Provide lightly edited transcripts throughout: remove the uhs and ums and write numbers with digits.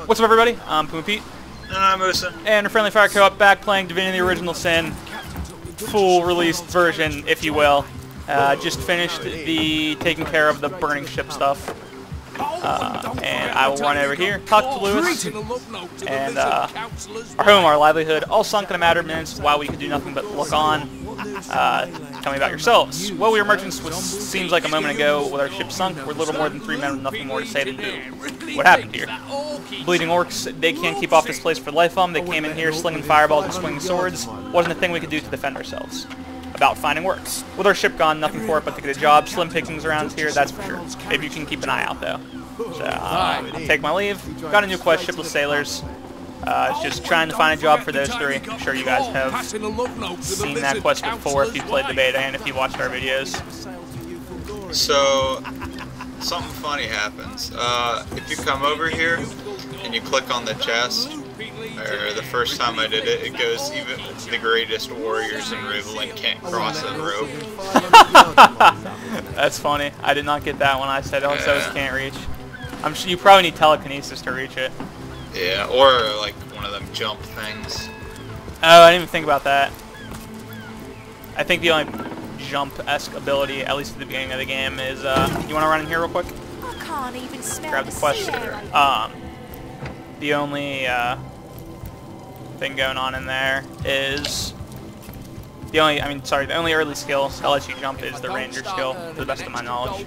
What's up, everybody? I'm Puma Pete. And I'm Musa. And a Friendly Fire Co-op back playing Divinity: The Original Sin. Full released version, if you will. Just finished the taking care of the burning ship stuff. And I will run over here, talk to Lewis, and our home, our livelihood, all sunk in a matter of minutes while we could do nothing but look on. Tell me about yourselves. Well, we were merchants, which seems like a moment ago with our ship sunk. We're little more than 3 men with nothing more to say than boom. What happened here? Bleeding orcs, they can't keep off this place for the life of them. They came in here slinging fireballs and swinging swords. Wasn't a thing we could do to defend ourselves. About finding work. With our ship gone, nothing for it but to get a job. Slim pickings around here, that's for sure. Maybe you can keep an eye out, though. So, I'll take my leave. Got a new quest, Shipless Sailors. Just trying to find a job for those three. I'm sure you guys have seen that quest before if you've played the beta and if you've watched our videos. So, something funny happens. If you come over here and you click on the chest, or the first time I did it, it goes, even the greatest warriors in Riveland can't cross a rope. That's funny. I did not get that when I said it says can't reach. I'm sure you probably need telekinesis to reach it. Yeah, or like one of them jump things. Oh, I didn't even think about that. I think the only jump-esque ability, at least at the beginning of the game, is, you want to run in here real quick? I can't even smell grab the quest. The only, thing going on in there is the only, the only early skill that lets you jump is the ranger skill, to the best of my knowledge.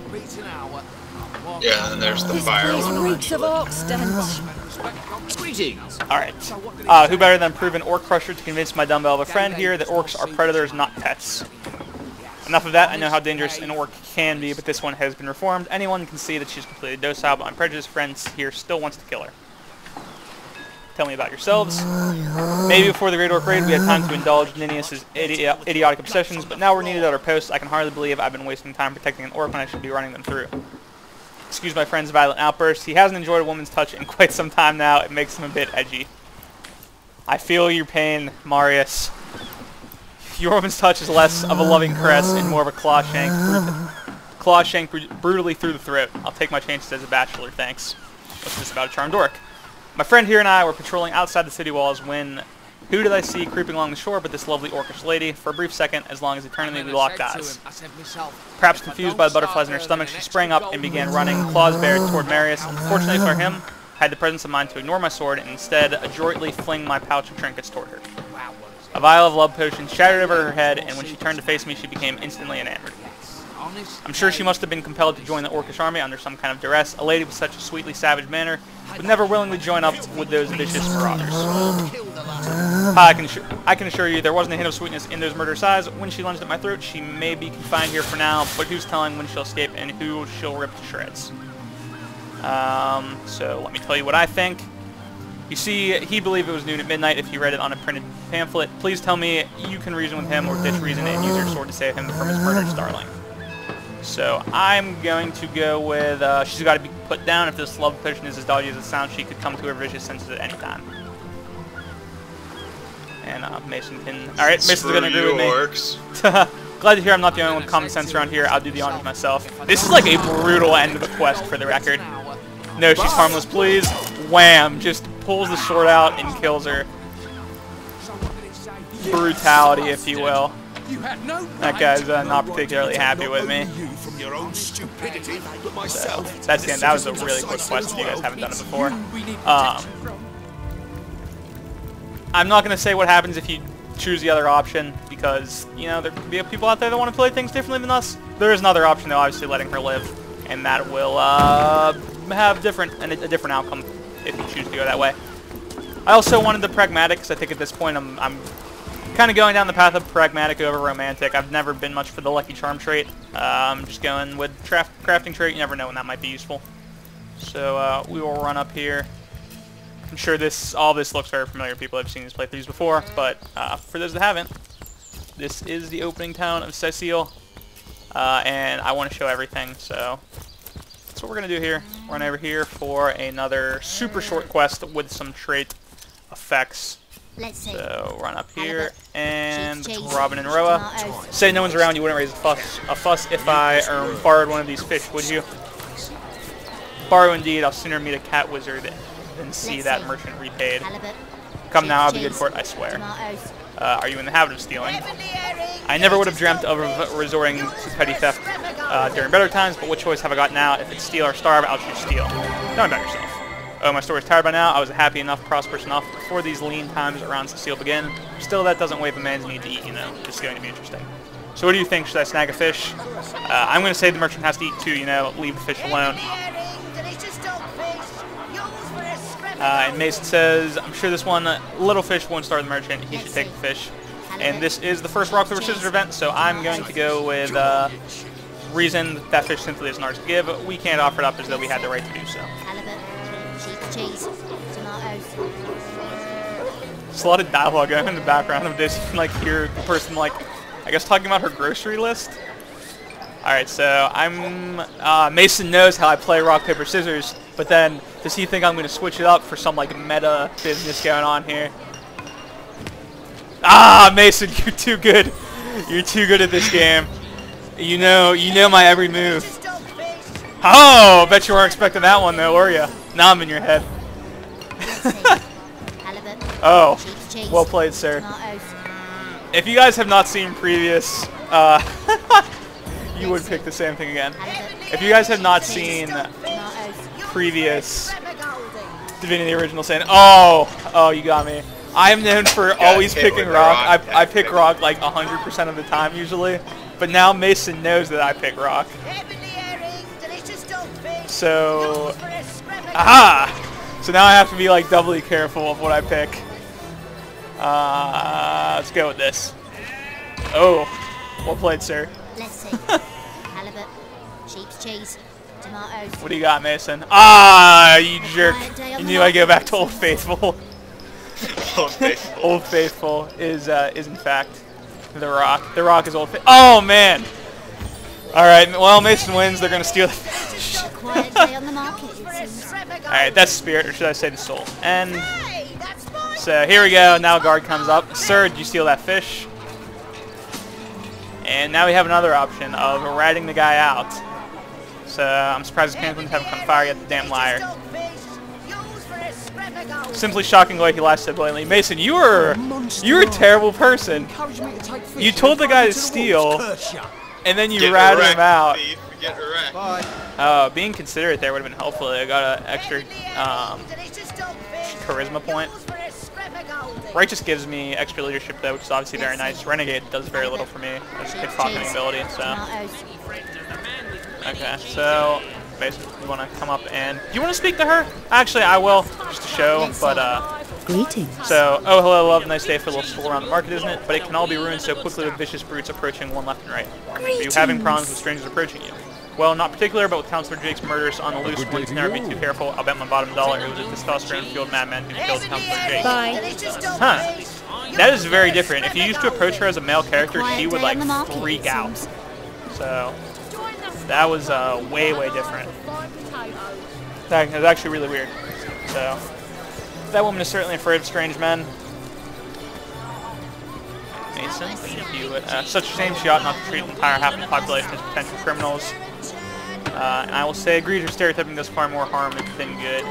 Yeah, and there's the fire one. Alright. Who better than proven orc crusher to convince my dumbbell of a friend here that orcs are predators, not pets. Enough of that. I know how dangerous an orc can be, but this one has been reformed. Anyone can see that she's completely docile, but my prejudiced friend here still wants to kill her. Tell me about yourselves. Maybe before the Great Orc Raid we had time to indulge Ninius's idiotic obsessions, but now we're needed at our posts. I can hardly believe I've been wasting time protecting an orc when I should be running them through. Excuse my friend's violent outburst. He hasn't enjoyed a woman's touch in quite some time now. It makes him a bit edgy. I feel your pain, Marius. Your woman's touch is less of a loving caress and more of a claw shank brutally through the throat. I'll take my chances as a bachelor, thanks. What's this about a charmed orc? My friend here and I were patrolling outside the city walls when... Who did I see creeping along the shore but this lovely orcish lady? For a brief second, as long as eternally we locked eyes. Perhaps confused by the butterflies in her stomach, she sprang up and began running, claws bared, toward Marius. Unfortunately for him, I had the presence of mind to ignore my sword and instead adroitly fling my pouch of trinkets toward her. A vial of love potions shattered over her head, and when she turned to face me, she became instantly enamored. I'm sure she must have been compelled to join the orcish army under some kind of duress. A lady with such a sweetly savage manner would never willingly join up with those vicious marauders. I can assure you there wasn't a hint of sweetness in those murderous eyes. When she lunged at my throat, she may be confined here for now, but who's telling when she'll escape and who she'll rip to shreds. So let me tell you what I think. You see, he believed it was noon at midnight if he read it on a printed pamphlet. Please tell me you can reason with him or ditch reason and use your sword to save him from his murderous darling. So I'm going to go with, she's got to be put down. If this love potion is as dodgy as it sounds, she could come to her vicious senses at any time. And Mason can... Alright, Mason's going to agree with me. Glad to hear I'm not the only one with common sense around here. I'll do the honors myself. This is like a brutal end of the quest, for the record. No, she's harmless, please. Wham! Just pulls the sword out and kills her. Brutality, if you will. That guy's not particularly happy with me. So, that's the end. That was a really quick quest if you guys haven't done it before. I'm not going to say what happens if you choose the other option, because, you know, there could be people out there that want to play things differently than us. There is another option, though, obviously letting her live, and that will have a different outcome if you choose to go that way. I also wanted the pragmatic, because I think at this point I'm kind of going down the path of pragmatic over romantic. I've never been much for the Lucky Charm trait. I'm just going with crafting trait. You never know when that might be useful. So we will run up here. I'm sure all this looks very familiar. People have seen these playthroughs before, but for those that haven't, this is the opening town of Cecile, and I want to show everything. So that's what we're gonna do here. Run over here for another super short quest with some trait effects. So run up here and Robin and Roa. Say no one's around, you wouldn't raise a fuss if I borrowed one of these fish, would you? Borrow indeed, I'll sooner meet a cat wizard than see that merchant repaid. Come now, I'll be good for it, I swear. Are you in the habit of stealing? I never would have dreamt of resorting to petty theft during better times, but what choice have I got now? If it's steal or starve, I'll choose steal. Tell me about yourself. Oh, my story's tired by now. I was happy enough, prosperous enough before these lean times around Cecile began. Still, that doesn't waive a man's need to eat, you know. It's going to be interesting. So what do you think? Should I snag a fish? I'm going to say the merchant has to eat too, you know. Leave the fish alone. And Mason says, I'm sure this one little fish won't starve the merchant. He should take the fish. And this is the first rock, paper, scissors event, so I'm going to go with reason that fish simply isn't ours to give. We can't offer it up as though we had the right to do so. Cheese, tomatoes. There's a lot of dialogue going in the background of this. You can like hear the person like, I guess, talking about her grocery list. Alright, so Mason knows how I play rock, paper, scissors, but then does he think I'm going to switch it up for some like meta business going on here? Ah, Mason, you're too good. You're too good at this game. You know my every move. Oh, bet you weren't expecting that one though, were you? Now I'm in your head. Oh, well played, sir. If you guys have not seen previous, you would pick the same thing again. If you guys have not seen previous Divinity Original Sin, oh, you got me. I am known for always picking rock. I pick rock like 100% of the time usually, but now Mason knows that I pick rock. So, aha! So now I have to be like doubly careful of what I pick. Let's go with this. Oh, well played, sir. Let's see. Halibut, sheep's cheese, tomatoes. What do you got, Mason? Ah, you jerk! You knew I'd go back to Old Faithful. Old Faithful. Old Faithful is in fact the Rock. The Rock is Old Faithful. Oh man! All right, well Mason wins. They're gonna steal the fish. All right, that's Spirit, or should I say the Soul? And so here we go. Now a guard comes up. Sir, did you steal that fish? And now we have another option of ratting the guy out. So I'm surprised his pants haven't come fire yet. The damn liar. Simply shocking the way he lied so blatantly. Mason, you're a terrible person. You told the guy to steal, and then you ratted him out. Being considerate there would have been helpful. I got an extra charisma point. Righteous gives me extra leadership though, which is obviously very nice. Renegade does very little for me as a pickpocketing ability, so. Okay, so basically you want to come up and... Do you want to speak to her? Actually, I will, just to show, but Greetings. So, oh hello love, nice day for a little stroll around the market, isn't it? But it can all be ruined so quickly with vicious brutes approaching one left and right. Are you having problems with strangers approaching you? Well, not particular, but with Counselor Jake's murders on the loose, one can never be too careful. I'll bet my bottom dollar it was a testosterone-fueled madman who killed Counselor Jake. Bye. Huh. That is very different. If you used to approach her as a male character, she would, like, freak out. So, that was way, way different. That was actually really weird. So, that woman is certainly afraid of strange men. Mason, thank you. Such a shame she ought not to treat the entire half of the population as potential criminals. And I will say, egregious stereotyping does far more harm than good.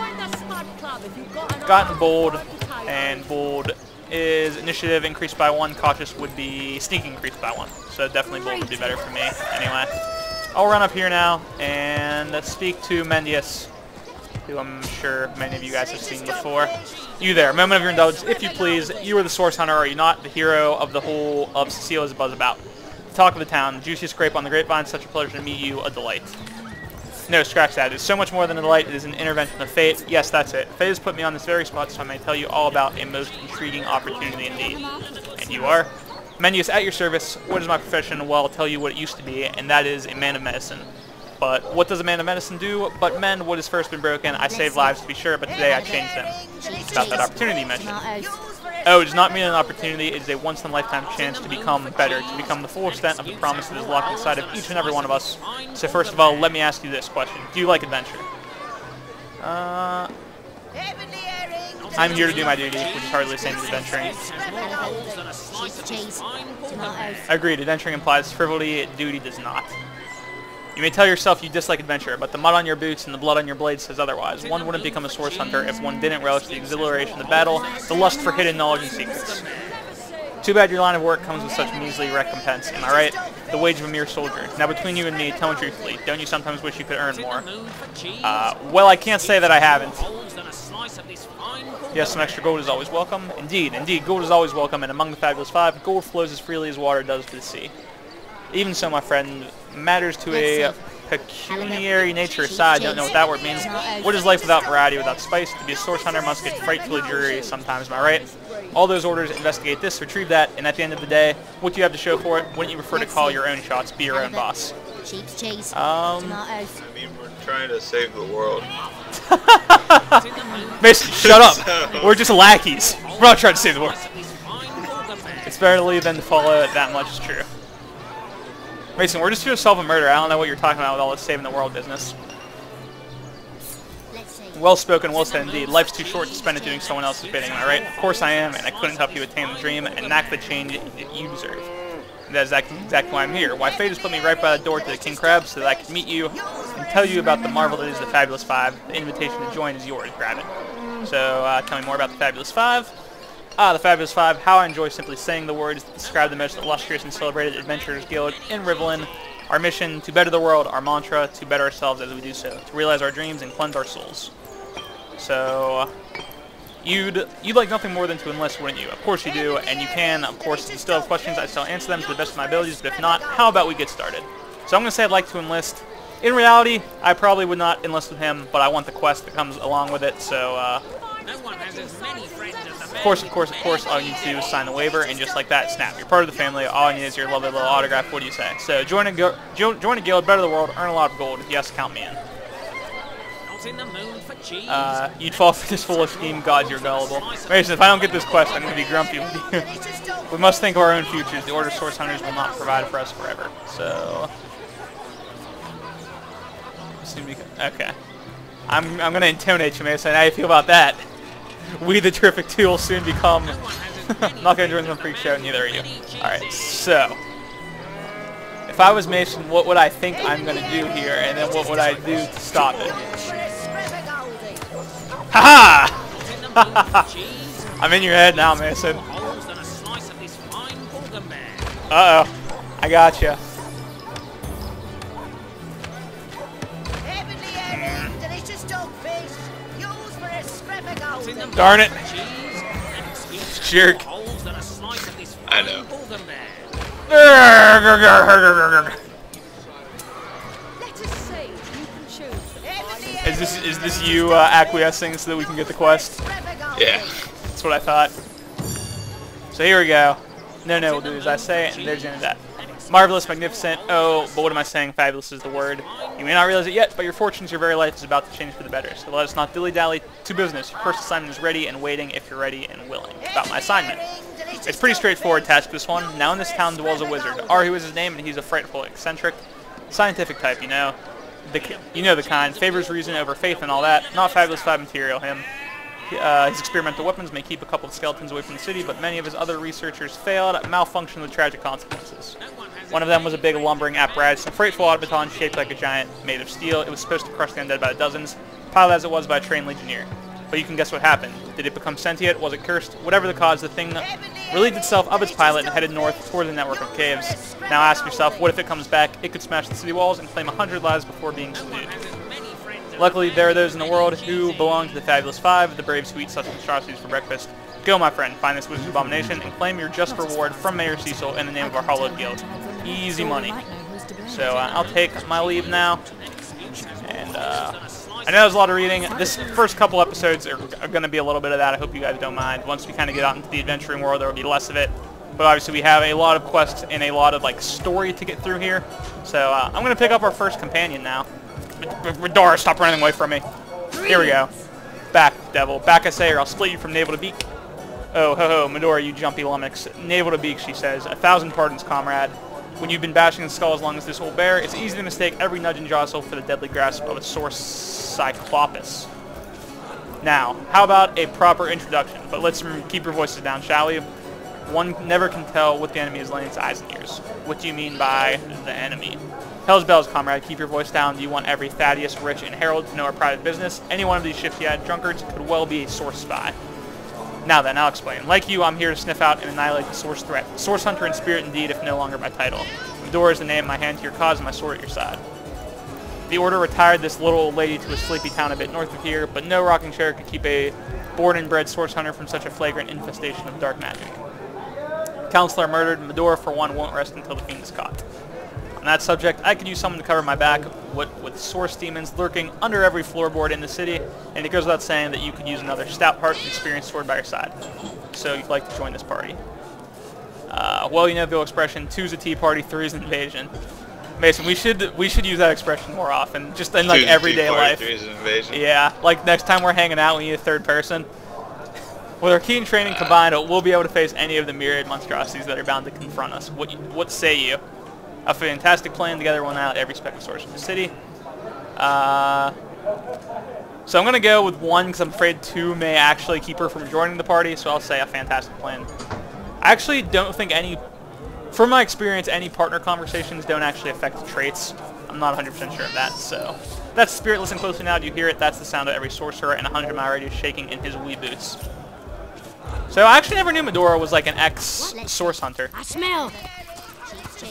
Gotten bold, and bold is initiative increased by 1. Cautious would be sneaking increased by 1. So definitely bold would be better for me. Anyway, I'll run up here now and let's speak to Mendius, who I'm sure many of you guys have seen before. You there, moment of your indulgence, if you please. You are the source hunter, are you not? The hero of the whole of Cecile is buzz about. The talk of the town, the juiciest grape on the grapevine, such a pleasure to meet you, a delight. No, scratch that. It's so much more than a delight. It is an intervention of fate. Yes, that's it. Fate has put me on this very spot, so I may tell you all about a most intriguing opportunity indeed. And you are? Mendius, at your service. What is my profession? Well, I'll tell you what it used to be, and that is a man of medicine. But what does a man of medicine do but mend what has first been broken? I save lives to be sure, but today I changed them. It's about that opportunity you mentioned. Oh, it does not mean an opportunity. It is a once-in-a-lifetime chance to become better, to become the full extent of the promise that is locked inside of each and every one of us. So first of all, let me ask you this question. Do you like adventure? I'm here to do my duty, which is hardly the same as adventuring. Agreed, adventuring implies frivolity, duty does not. You may tell yourself you dislike adventure, but the mud on your boots and the blood on your blade says otherwise. One wouldn't become a source hunter if one didn't relish the exhilaration of the battle, the lust for hidden knowledge and secrets. Too bad your line of work comes with such measly recompense, am I right? The wage of a mere soldier. Now between you and me, tell me truthfully, don't you sometimes wish you could earn more? Well, I can't say that I haven't. Yes, some extra gold is always welcome. Indeed, gold is always welcome, and among the fabulous five, gold flows as freely as water does to the sea. Even so, my friend, matters to a pecuniary nature aside, don't know what that word means. What is life without variety, without spice? To be a source hunter must get frightfully dreary sometimes, am I right? All those orders, investigate this, retrieve that, and at the end of the day, what do you have to show for it? Wouldn't you prefer to call your own shots, be your own boss? Sheep's cheese. I mean, we're trying to save the world. Mason, shut up. We're just lackeys. We're not trying to save the world. It's better to leave than to follow it, that much is true. Mason, we're just here to solve a murder. I don't know what you're talking about with all this saving the world business. Well spoken, well said indeed. Life's too short to spend it doing someone else's bidding, am I right? Of course I am, and I couldn't help you attain the dream and enact the change that you deserve. That's exactly why I'm here. Why fate has put me right by the door to the King Crab so that I can meet you and tell you about the marvel that is the Fabulous Five. The invitation to join is yours. Grab it. So, tell me more about the Fabulous Five. The Fabulous Five, how I enjoy simply saying the words that describe the most illustrious and celebrated Adventurers Guild in Rivelin. Our mission, to better the world. Our mantra, to better ourselves as we do so. To realize our dreams and cleanse our souls. So, you'd like nothing more than to enlist, wouldn't you? Of course you do, and you can. Of course, if you still have questions, I still answer them to the best of my abilities, but if not, how about we get started? So I'm going to say I'd like to enlist. In reality, I probably would not enlist with him, but I want the quest that comes along with it, so, Of course, all you need to do is sign the waiver, and just like that, snap. You're part of the family, all you need is your lovely little autograph. What do you say? So, join a guild, better the world, earn a lot of gold. Yes, count me in. You'd fall for this foolish scheme, God, you're gullible. Mason, if I don't get this quest, I'm going to be grumpy with you. We must think of our own futures. The Order Source Hunters will not provide for us forever. So... Okay. I'm going to intimidate you, Mason. How do you feel about that? We, the Terrific Two, will soon become... I'm not going to join some freak show, neither are you. Alright, so... If I was Mason, what would I think I'm going to do here, and then what would I do to stop it? Haha! I'm in your head now, Mason. Uh-oh. I gotcha. Darn it. Jerk. I know. Is this you acquiescing so that we can get the quest? Yeah. That's what I thought. So here we go. No, we'll do as I say, and there's the end of that. Marvelous, magnificent, oh, but what am I saying? Fabulous is the word. You may not realize it yet, but your fortunes, your very life is about to change for the better. So let us not dilly-dally. To business. Your first assignment is ready and waiting if you're ready and willing. About my assignment. It's pretty straightforward task, this one. Now in this town dwells a wizard. Aru is his name, and he's a frightful, eccentric, scientific type, you know. You know the kind. Favors reason over faith and all that. Not Fabulous Five material, him. His experimental weapons may keep a couple of skeletons away from the city, but many of his other researchers failed, malfunctioned with tragic consequences. One of them was a big lumbering apparatus, a frightful automaton shaped like a giant made of steel. It was supposed to crush the undead by the dozens, piled as it was by a trained legionnaire. But you can guess what happened. Did it become sentient? Was it cursed? Whatever the cause, the thing relieved itself of its pilot and headed north toward the network of caves. Now ask yourself, what if it comes back? It could smash the city walls and claim 100 lives before being subdued. Luckily, there are those in the world who belong to the Fabulous Five, the braves who eat such atrocities for breakfast. Go, my friend, find this wizard's abomination and claim your just reward from Mayor Cecil in the name of our Hollowed Guild. Easy money. So I'll take my leave now. And I know there's a lot of reading. This first couple episodes are going to be a little bit of that. I hope you guys don't mind. Once we kind of get out into the adventuring world, there will be less of it. But obviously we have a lot of quests and a lot of like story to get through here. So I'm going to pick up our first companion now. Medora, stop running away from me. Here we go. Back, devil. Back, I say, or I'll split you from navel to beak. Oh, ho-ho, Medora, you jumpy lummox. Navel to beak, she says. 1,000 pardons, comrade. When you've been bashing the skull as long as this will bear, it's easy to mistake every nudge and jostle for the deadly grasp of a sore cyclopus. Now, how about a proper introduction? But let's keep your voices down, shall we? One never can tell what the enemy is laying its eyes and ears. What do you mean by the enemy? Hell's bells, comrade. Keep your voice down. Do you want every Thaddeus, Rich, and Harold to know our private business? Any one of these shifty-eyed drunkards could well be a source spy. Now then, I'll explain. Like you, I'm here to sniff out and annihilate the source threat. Source hunter in spirit indeed, if no longer by title. Medora is the name, my hand to your cause, and my sword at your side. The Order retired this little old lady to a sleepy town a bit north of here, but no rocking chair could keep a born and bred source hunter from such a flagrant infestation of dark magic. Counselor murdered, Medora for one won't rest until the fiend is caught. On that subject, I could use someone to cover my back, with source demons lurking under every floorboard in the city, and it goes without saying that you could use another stout heart and experienced sword by your side. So you'd like to join this party. Well, you know the old expression, two's a tea party, three's an invasion. Mason, we should use that expression more often, just in like everyday life. Three's an invasion. Yeah, like next time we're hanging out, we need a third person. With our keen training combined, we'll be able to face any of the myriad monstrosities that are bound to confront us. What say you? A fantastic plan together will annihilate every speck of source in the city. So I'm going to go with 1 because I'm afraid 2 may actually keep her from joining the party, so I'll say a fantastic plan. I actually don't think from my experience, any partner conversations don't actually affect the traits. I'm not 100% sure of that, so. That's the spirit. Listen closely now. Do you hear it? That's the sound of every sorcerer in a 100-mile radius shaking in his wee boots. So I actually never knew Medora was like an ex-source hunter. I smell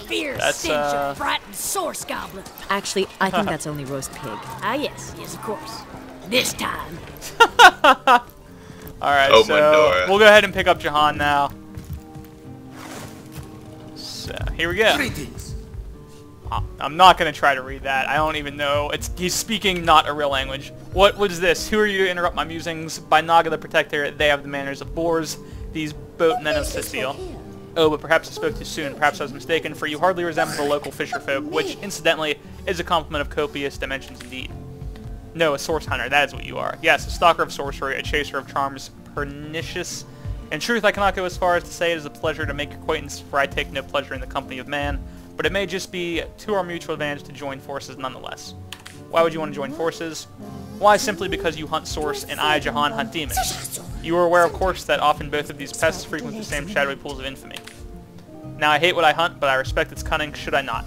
fierce stench of frightened source goblin. Actually, I think that's only roast pig. Ah, yes, of course. This time. Alright, Oh, so Medora. we'll go ahead and pick up Jahan now. So, here we go. I'm not going to try to read that. I don't even know. He's speaking not a real language. What is this? Who are you to interrupt my musings? By Naga the Protector, they have the manners of boors, these boatmen of Cecile. Oh, but perhaps I spoke too soon. Perhaps I was mistaken, for you hardly resemble the local fisher folk, which, incidentally, is a compliment of copious dimensions indeed. No, a source hunter, that is what you are. Yes, a stalker of sorcery, a chaser of charms, pernicious. In truth, I cannot go as far as to say it is a pleasure to make your acquaintance, for I take no pleasure in the company of man, but it may just be to our mutual advantage to join forces nonetheless. Why would you want to join forces? Why, simply because you hunt source, and I, Jahan, hunt demons. You are aware, of course, that often both of these pests frequent the same shadowy pools of infamy. Now, I hate what I hunt, but I respect its cunning, should I not.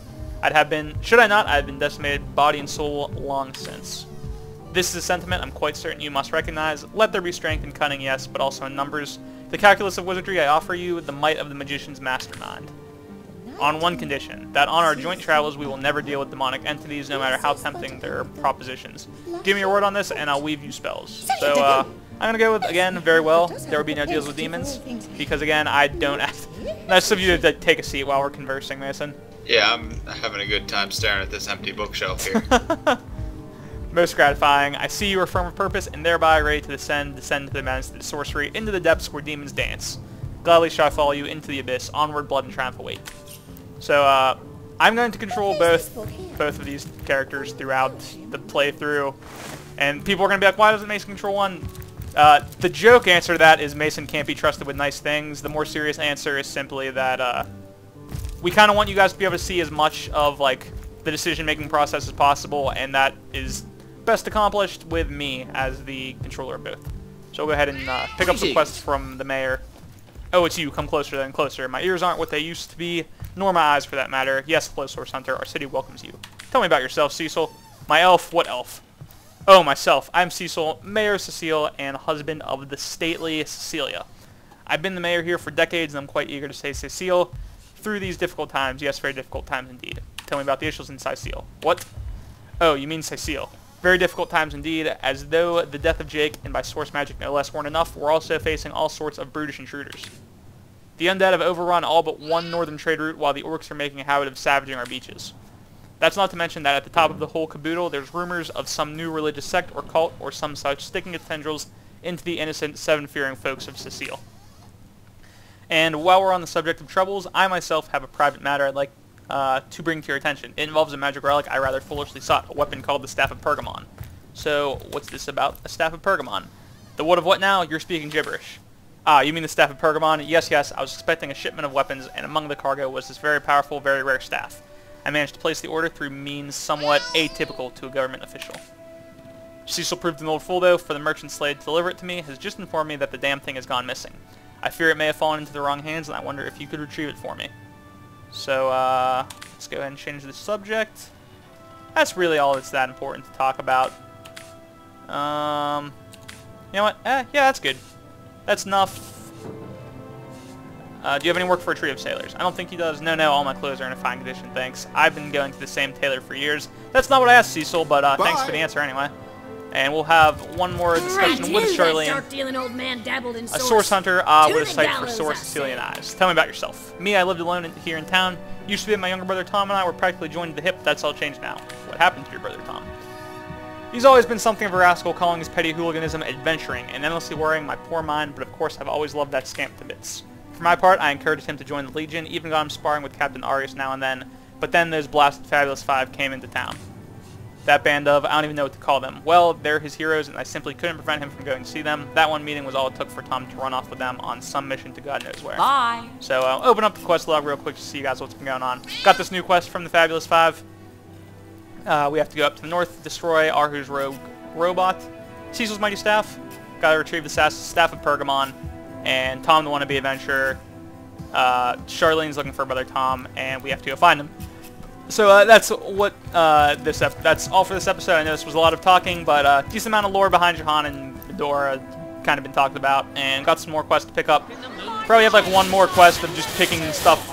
Should I not, I have been decimated body and soul long since. This is a sentiment I'm quite certain you must recognize. Let there be strength and cunning, yes, but also in numbers. The calculus of wizardry I offer you, the might of the magician's mastermind. On one condition, that on our joint travels we will never deal with demonic entities, no matter how tempting their propositions. Give me your word on this, and I'll weave you spells. So, I'm going to go with, again, very well. There will be no deals with demons, because, again, I don't act... Nice of you to take a seat while we're conversing, Mason. Yeah, I'm having a good time staring at this empty bookshelf here. Most gratifying. I see you are firm of purpose, and thereby ready to descend to the madness of the sorcery, into the depths where demons dance. Gladly shall I follow you into the abyss. Onward, blood and triumph await. So, I'm going to control both of these characters throughout the playthrough. And people are going to be like, why doesn't Mason control one? The joke answer to that is Mason can't be trusted with nice things. The more serious answer is simply that, we kind of want you guys to be able to see as much of, like, the decision-making process as possible, and that is best accomplished with me as the controller of both. So we'll go ahead and pick up some quests from the mayor. Oh, it's you. Come closer then, closer. My ears aren't what they used to be, nor my eyes for that matter. Yes, hello, Source Hunter. Our city welcomes you. Tell me about yourself, Cecil. My elf? What elf? Oh, myself. I'm Cecil, Mayor Cecile, and husband of the stately Cecilia. I've been the mayor here for decades, and I'm quite eager to say Cecile through these difficult times. Yes, very difficult times indeed. Tell me about the issues in Cecile. What? Oh, you mean Cecile. Very difficult times indeed, as though the death of Jake, and by source magic no less, weren't enough, we're also facing all sorts of brutish intruders. The undead have overrun all but one northern trade route, while the orcs are making a habit of savaging our beaches. That's not to mention that at the top of the whole caboodle, there's rumors of some new religious sect or cult or some such sticking its tendrils into the innocent, seven-fearing folks of Cecile. And while we're on the subject of troubles, I myself have a private matter I'd like to bring to your attention. It involves a magic relic I rather foolishly sought, a weapon called the Staff of Pergamon. So, what's this about a Staff of Pergamon? The what of what now? You're speaking gibberish. Ah, you mean the Staff of Pergamon? Yes, yes, I was expecting a shipment of weapons, and among the cargo was this very powerful, very rare staff. I managed to place the order through means somewhat atypical to a government official. Cecil proved an old fool, though, for the merchant slave to deliver it to me has just informed me that the damn thing has gone missing. I fear it may have fallen into the wrong hands, and I wonder if you could retrieve it for me. So, let's go ahead and change the subject. that's really all that's that important to talk about. You know what? Yeah, that's good. That's enough. Do you have any work for a trio of sailors? I don't think he does. No, all my clothes are in a fine condition, thanks. I've been going to the same tailor for years. That's not what I asked, Cecil, but thanks for the answer anyway. And we'll have one more discussion with Charlene. Old man dabbled in A source hunter with a sight for source Sicilian eyes. Tell me about yourself. Me, I lived alone here in town. Used to be my younger brother Tom and I were practically joined at the hip, but that's all changed now. What happened to your brother Tom? He's always been something of a rascal, calling his petty hooliganism adventuring and endlessly worrying my poor mind, but of course I've always loved that scamp to bits. For my part, I encouraged him to join the Legion, even got him sparring with Captain Arius now and then, but then those blasted Fabulous Five came into town. That band of, I don't even know what to call them. Well, they're his heroes, and I simply couldn't prevent him from going to see them. That one meeting was all it took for Tom to run off with them on some mission to God knows where. Bye. So, open up the quest log real quick to see you guys what's been going on. Got this new quest from the Fabulous Five. We have to go up to the north to destroy Arhu's rogue robot, Cecil's mighty staff. Gotta retrieve the staff of Pergamon, and Tom the wannabe adventurer. Charlene's looking for brother Tom, and we have to go find him. So that's what that's all for this episode. I know this was a lot of talking, but decent amount of lore behind Jahan and Fedora kind of been talked about, and got some more quests to pick up. Probably have like one more quest of just picking stuff,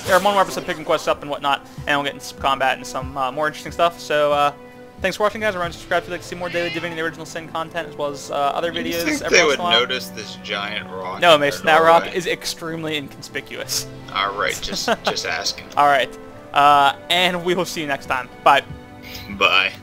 or one more episode picking quests up and whatnot, and we'll get into some combat and some more interesting stuff. So thanks for watching, guys. Remember to subscribe if you'd like to see more daily Divinity Original Sin content, as well as other videos. You think they would notice this giant rock? No, Mason, that rock is extremely inconspicuous. All right, just asking. All right, and we will see you next time. Bye. Bye.